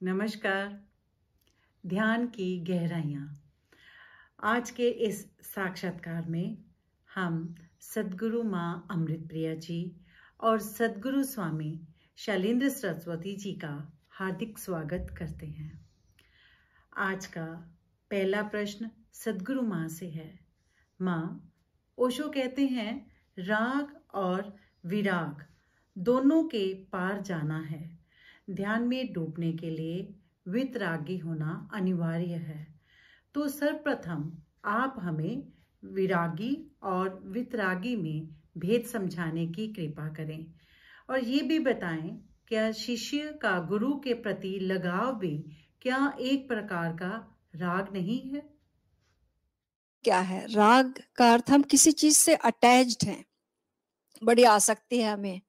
नमस्कार। ध्यान की गहराइयाँ। आज के इस साक्षात्कार में हम सद्गुरु माँ अमृतप्रिया जी और सद्गुरु स्वामी शैलेंद्र सरस्वती जी का हार्दिक स्वागत करते हैं। आज का पहला प्रश्न सद्गुरु माँ से है। माँ, ओशो कहते हैं राग और विराग दोनों के पार जाना है। ध्यान में डूबने के लिए वितरागी होना अनिवार्य है। तो सर्वप्रथम आप हमें विरागी और वितरागी में भेद समझाने की कृपा करें और ये भी बताएं, क्या शिष्य का गुरु के प्रति लगाव भी क्या एक प्रकार का राग नहीं है? क्या है राग का अर्थ? हम किसी चीज से अटैच्ड हैं, बड़ी आसक्ति है, हमें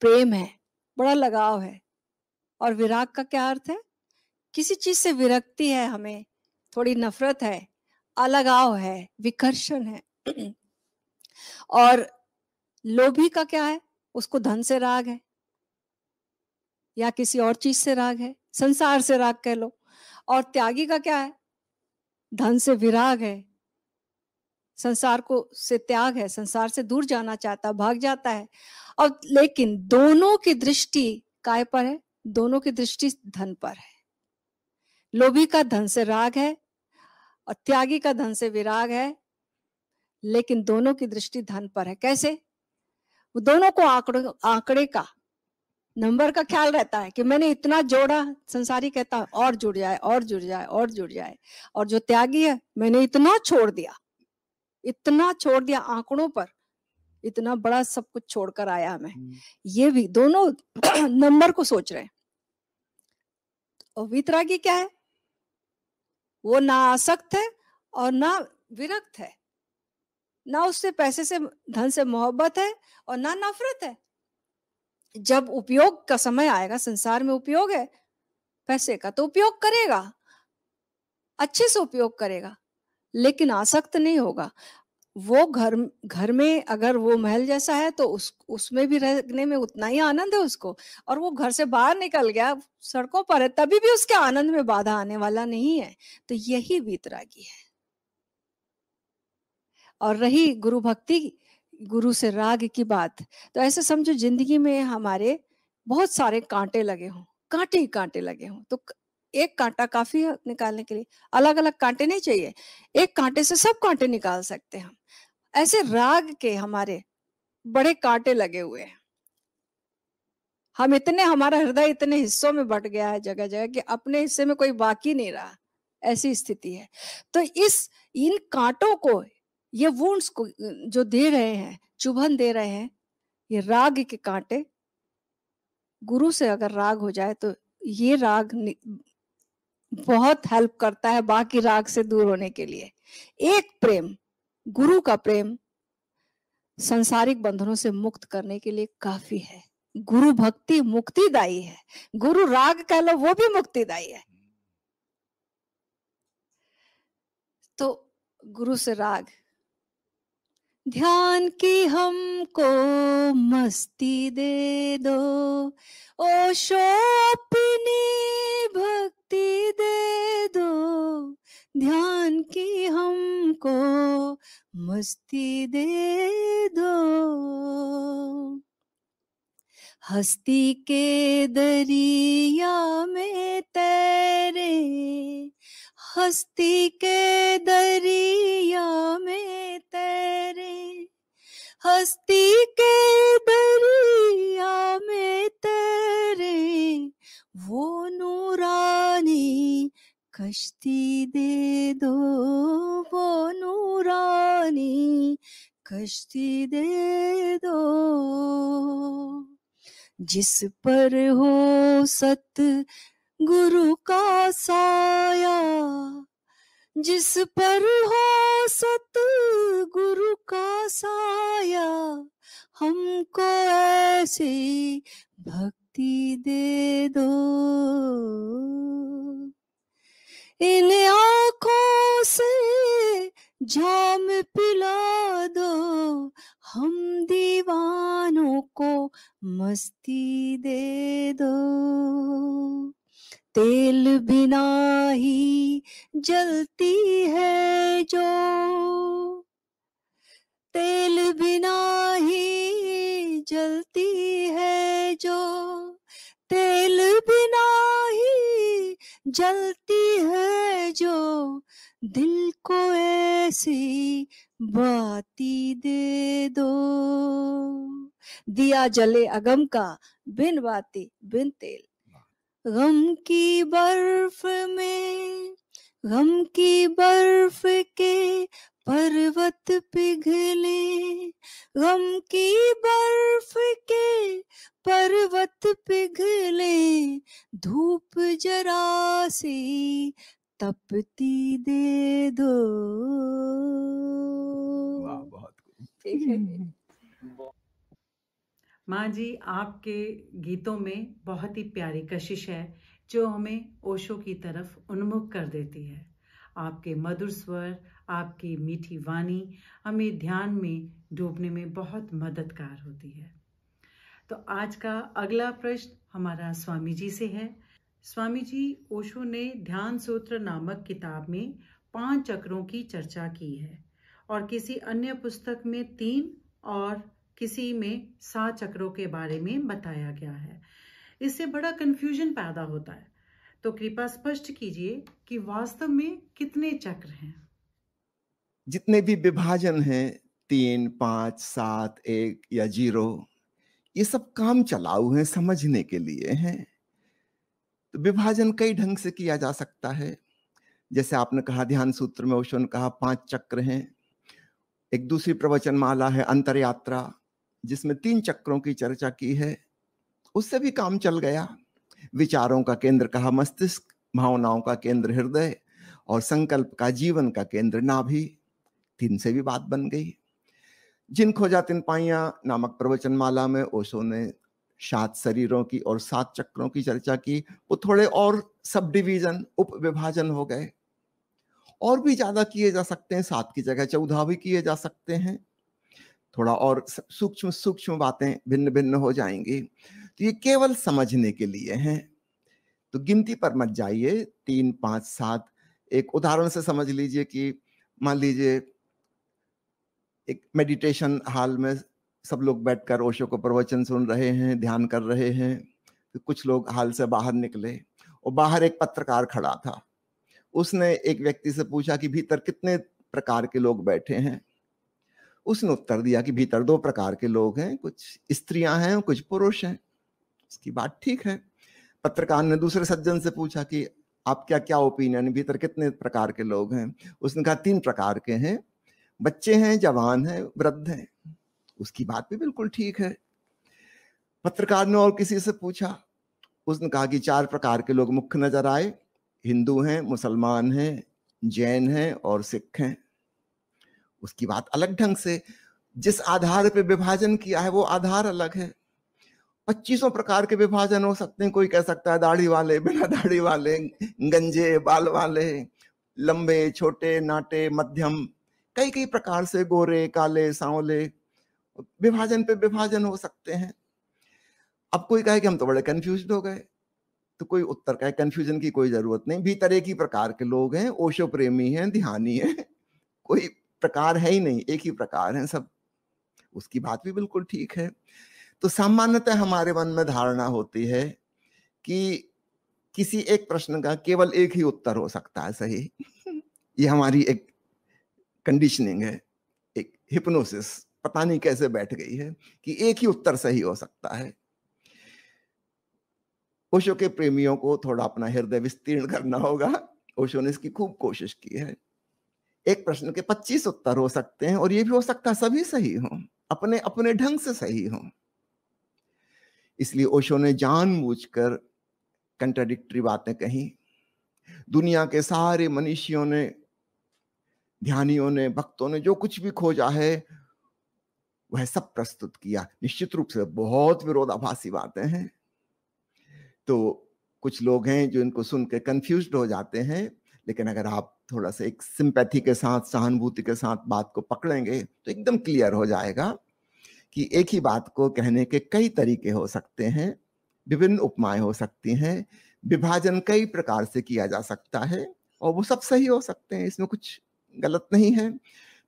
प्रेम है, बड़ा लगाव है। और विराग का क्या अर्थ है? किसी चीज से विरक्ति है, हमें थोड़ी नफरत है, अलगाव है, विकर्षण है। और लोभी का क्या है? उसको धन से राग है या किसी और चीज से राग है, संसार से राग कह लो। और त्यागी का क्या है? धन से विराग है, संसार को से त्याग है, संसार से दूर जाना चाहता, भाग जाता है। और लेकिन दोनों की दृष्टि काय पर है? दोनों की दृष्टि धन पर है। लोभी का धन से राग है और त्यागी का धन से विराग है, लेकिन दोनों की दृष्टि धन पर है। कैसे? वो दोनों को आंकड़े का, नंबर का ख्याल रहता है कि मैंने इतना जोड़ा, संसारी कहता है और जुड़ जाए और जुड़ जाए और जुड़ जाए। और जो त्यागी है, मैंने इतना छोड़ दिया, इतना छोड़ दिया, आंकड़ों पर इतना बड़ा सब कुछ छोड़कर आया मैं। ये भी दोनों नंबर को सोच रहे हैं। और वितरागी क्या है? वो ना आसक्त है और ना विरक्त है, ना उससे पैसे से, धन से मोहब्बत है और ना नफरत है। जब उपयोग का समय आएगा, संसार में उपयोग है, पैसे का तो उपयोग करेगा, अच्छे से उपयोग करेगा, लेकिन आसक्त नहीं होगा। वो घर में अगर वो महल जैसा है तो उसमें भी रहने में उतना ही आनंद है उसको। और वो घर से बाहर निकल गया, सड़कों पर है, तभी भी उसके आनंद में बाधा आने वाला नहीं है। तो यही वीतरागी है। और रही गुरु भक्ति, गुरु से राग की बात, तो ऐसे समझो जिंदगी में हमारे बहुत सारे कांटे लगे हों, कांटे ही कांटे लगे हों, तो एक कांटा काफी है निकालने के लिए। अलग अलग कांटे नहीं चाहिए, एक कांटे से सब कांटे निकाल सकते हैं हम। ऐसे राग के हमारे बड़े कांटे लगे हुए हैं। हम इतने, हमारा हृदय इतने हिस्सों में बट गया है जगह जगह कि अपने हिस्से में कोई बाकी नहीं रहा, ऐसी स्थिति है। तो इन कांटों को, ये वुंड्स को जो दे रहे हैं, चुभन दे रहे हैं, ये राग के कांटे। गुरु से अगर राग हो जाए तो ये राग बहुत हेल्प करता है बाकी राग से दूर होने के लिए। एक प्रेम, गुरु का प्रेम संसारिक बंधनों से मुक्त करने के लिए काफी है। गुरु भक्ति मुक्तिदायी है, गुरु राग कह लो वो भी मुक्तिदायी है। तो गुरु से राग, ध्यान की हमको मस्ती दे दो, ओशो अपनी भक्ति दे दो। ध्यान की हमको मस्ती दे दो, हस्ती के दरिया में तैरे, हस्ती के दरिया में तैरे, हस्ती के दरिया में तैरे, वो नूरानी कश्ती दे दो, वो नूरानी कश्ती दे दो, जिस पर हो सत गुरु का साया, जिस पर हो सत गुरु का साया, हमको ऐसी भक्ति दे दो, इन आँखों से जाम पिला दो, हम दीवानों को मस्ती दे दो, तेल बिना ही जलती है जो, तेल बिना ही जलती है जो, तेल बिना ही जलती है जो, दिल को ऐसी बाती दे दो। दिया जले अगम का बिन बाती बिन तेल। गम की बर्फ में, गम की बर्फ के पर्वत पिघले, गम की बर्फ के पर्वत पिघले, धूप जरा सी तपती दे दो। वाह, बहुत ठीक है। माँ जी, आपके गीतों में बहुत ही प्यारी कशिश है जो हमें ओशो की तरफ उन्मुख कर देती है। आपके मधुर स्वर, आपकी मीठी वाणी हमें ध्यान में डूबने में बहुत मददगार होती है। तो आज का अगला प्रश्न हमारा स्वामी जी से है। स्वामी जी, ओशो ने ध्यान सूत्र नामक किताब में 5 चक्रों की चर्चा की है और किसी अन्य पुस्तक में 3 और किसी में 7 चक्रों के बारे में बताया गया है। इससे बड़ा कंफ्यूजन पैदा होता है, तो कृपया स्पष्ट कीजिए कि वास्तव में कितने चक्र हैं। जितने भी विभाजन हैं 3, 5, 7, 1 या 0, ये सब काम चलाऊ हैं, समझने के लिए हैं। तो विभाजन कई ढंग से किया जा सकता है। जैसे आपने कहा ध्यान सूत्र में ओशो ने कहा 5 चक्र हैं। एक दूसरी प्रवचन माला है अंतर यात्रा, जिसमें 3 चक्रों की चर्चा की है। उससे भी काम चल गया। विचारों का केंद्र कहा मस्तिष्क, भावनाओं का केंद्र हृदय और संकल्प का, जीवन का केंद्र नाभि। 3 से भी बात बन गई। जिन खोजा तिन पाइया नामक प्रवचन माला में ओशो ने 7 शरीरों की और 7 चक्रों की चर्चा की। वो थोड़े और सब डिवीजन, उप विभाजन हो गए। और भी ज्यादा किए जा सकते हैं, 7 की जगह 14 भी किए जा सकते हैं। थोड़ा और सूक्ष्म सूक्ष्म बातें भिन्न भिन्न हो जाएंगी। तो ये केवल समझने के लिए हैं। तो गिनती पर मत जाइए, 3, 5, 7। एक उदाहरण से समझ लीजिए कि मान लीजिए एक मेडिटेशन हॉल में सब लोग बैठकर ओशो को प्रवचन सुन रहे हैं, ध्यान कर रहे हैं। तो कुछ लोग हॉल से बाहर निकले और बाहर एक पत्रकार खड़ा था। उसने एक व्यक्ति से पूछा कि भीतर कितने प्रकार के लोग बैठे हैं। उसने उत्तर दिया कि भीतर 2 प्रकार के लोग हैं, कुछ स्त्रियां हैं, कुछ पुरुष हैं। उसकी बात ठीक है। पत्रकार ने दूसरे सज्जन से पूछा कि आप क्या ओपिनियन, भीतर कितने प्रकार के लोग हैं। उसने कहा 3 प्रकार के हैं, बच्चे हैं, जवान हैं, वृद्ध हैं। उसकी बात भी बिल्कुल ठीक है। पत्रकार ने और किसी से पूछा, उसने कहा कि 4 प्रकार के लोग मुख्य नजर आए, हिंदू हैं, मुसलमान हैं, जैन हैं और सिख हैं। उसकी बात अलग ढंग से, जिस आधार पे विभाजन किया है वो आधार अलग है। 25 प्रकार के विभाजन हो सकते हैं। कोई कह सकता है दाढ़ी वाले, बिना दाढ़ी वाले, गंजे बाल वाले, लंबे, छोटे, नाटे, मध्यम, कई कई प्रकार से, गोरे, काले, सांवले, विभाजन पे विभाजन हो सकते हैं। अब कोई कहे कि हम तो बड़े कंफ्यूज हो गए, तो कोई उत्तर कहे कंफ्यूजन की कोई जरूरत नहीं। भीतर एक ही प्रकार के लोग हैं, ओशो प्रेमी हैं, ध्यानी हैं, कोई प्रकार है ही नहीं, एक ही प्रकार है सब। उसकी बात भी बिल्कुल ठीक है। तो सामान्यतः हमारे मन में धारणा होती है कि किसी एक प्रश्न का केवल एक ही उत्तर हो सकता है सही। ये हमारी एक कंडीशनिंग है, एक हिप्नोसिस, पता नहीं कैसे बैठ गई है कि एक ही उत्तर सही हो सकता है। ओशो के प्रेमियों को थोड़ा अपना हृदय विस्तीर्ण करना होगा। ओशो ने इसकी खूब कोशिश की है। एक प्रश्न के 25 उत्तर हो सकते हैं और ये भी हो सकता है सभी सही हों, अपने अपने ढंग से सही हों। इसलिए ओशो ने जानबूझकर कंट्राडिक्टरी बातें कही। दुनिया के सारे मनीषियों ने, ध्यानियों ने, भक्तों ने जो कुछ भी खोजा है वह सब प्रस्तुत किया। निश्चित रूप से बहुत विरोधाभासी बातें हैं। तो कुछ लोग हैं जो इनको सुन के कंफ्यूज्ड हो जाते हैं, लेकिन अगर आप थोड़ा सा एक सिंपैथी के साथ, सहानुभूति के साथ बात को पकड़ेंगे तो एकदम क्लियर हो जाएगा कि एक ही बात को कहने के कई तरीके हो सकते हैं, विभिन्न उपमाएं हो सकती हैं, विभाजन कई प्रकार से किया जा सकता है और वो सब सही हो सकते हैं, इसमें कुछ गलत नहीं है।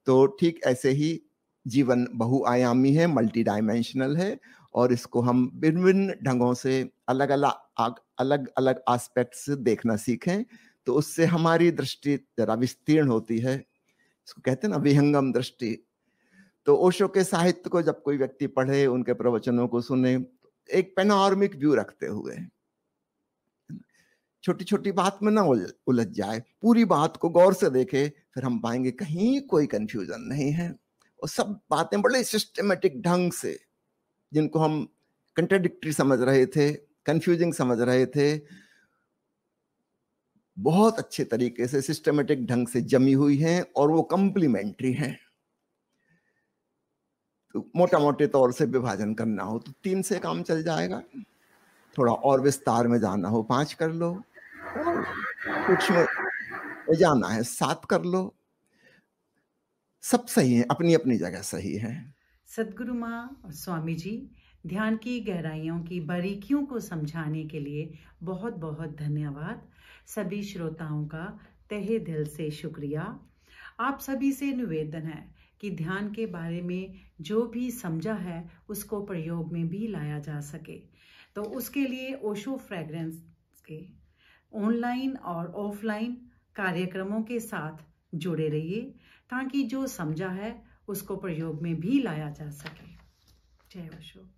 तो ठीक ऐसे ही जीवन बहुआयामी है, मल्टी डायमेंशनल है, और इसको हम विभिन्न ढंगों से अलग अलग एस्पेक्ट से देखना सीखें, तो उससे हमारी दृष्टि जरा विस्तीर्ण होती है। इसको कहते हैं ना विहंगम दृष्टि। तो ओशो के साहित्य को जब कोई व्यक्ति पढ़े, उनके प्रवचनों को सुने, एक पैनोरामिक व्यू रखते हुए, छोटी छोटी बात में ना उलझ जाए, पूरी बात को गौर से देखे, फिर हम पाएंगे कहीं कोई कंफ्यूजन नहीं है, और सब बातें बड़े सिस्टमेटिक ढंग से, जिनको हम कंट्राडिक्टरी समझ रहे थे, कंफ्यूजिंग समझ रहे थे, बहुत अच्छे तरीके से सिस्टमेटिक ढंग से जमी हुई हैं, और वो कंप्लीमेंट्री हैं। तो मोटा मोटे तौर से विभाजन करना हो तो 3 से काम चल जाएगा, थोड़ा और विस्तार में जाना हो 5 कर लो, और सूक्ष्म में जाना है 7 कर लो। सब सही है, अपनी अपनी जगह सही है। सद्गुरु माँ और स्वामी जी, ध्यान की गहराइयों की बारीकियों को समझाने के लिए बहुत बहुत धन्यवाद। सभी श्रोताओं का तहे दिल से शुक्रिया। आप सभी से निवेदन है कि ध्यान के बारे में जो भी समझा है उसको प्रयोग में भी लाया जा सके, तो उसके लिए ओशो फ्रेग्रेंस के ऑनलाइन और ऑफलाइन कार्यक्रमों के साथ जुड़े रहिए, ताकि जो समझा है उसको प्रयोग में भी लाया जा सके। जय ओशो।